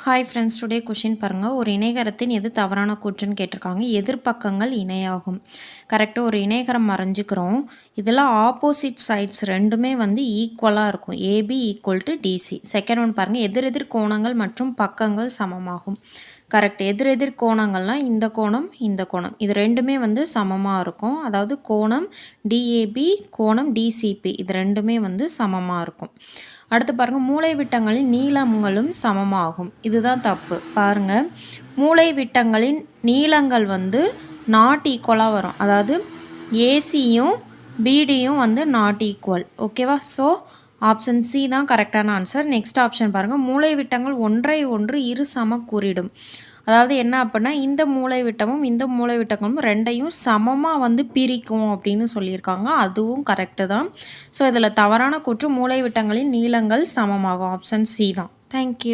Hi friends, today question பாருங்கள். ஒரு இணைகரத்தின் எது தவறான கூற்றுன்னு கேட்டிருக்காங்க. எதிர்பக்கங்கள் இணையாகும். கரெக்டாக ஒரு இணைகரம் வரைஞ்சிக்கிறோம். இதில் ஆப்போசிட் சைட்ஸ் ரெண்டுமே வந்து ஈக்குவலாக இருக்கும். AB equal to DC. Second one பாருங்கள். எதிரெதிர் கோணங்கள் மற்றும் பக்கங்கள் சமமாகும். கரெக்ட். எதிரெதிர் கோணங்கள்லாம் இந்த கோணம் இந்த கோணம் இது ரெண்டுமே வந்து சமமாக இருக்கும். அதாவது கோணம் டிஏபி கோணம் டிசிபி இது ரெண்டுமே வந்து சமமாக இருக்கும். அடுத்து பாருங்கள், மூலைவிட்டங்களின் நீளங்களும் சமமாகும். இதுதான் தப்பு. பாருங்கள், மூலைவிட்டங்களின் நீளங்கள் வந்து நாட் ஈக்குவலாக வரும். அதாவது ஏசியும் பிடியும் வந்து நாட் ஈக்குவல். ஓகேவா? ஸோ ஆப்ஷன் சி தான் கரெக்டான ஆன்சர். நெக்ஸ்ட் ஆப்ஷன் பாருங்கள். மூலைவிட்டங்கள் ஒன்றை ஒன்று இரு சமக்கூறிடும். அதாவது என்ன அப்படின்னா, இந்த மூலைவிட்டமும் இந்த மூலைவிட்டங்களும் ரெண்டையும் சமமாக வந்து பிரிக்கும் அப்படின்னு சொல்லியிருக்காங்க. அதுவும் கரெக்டு தான். ஸோ இதில் தவறான கூற்று மூலைவிட்டங்களின் நீளங்கள் சமமாகும். ஆப்ஷன் சி தான். தேங்க்யூ.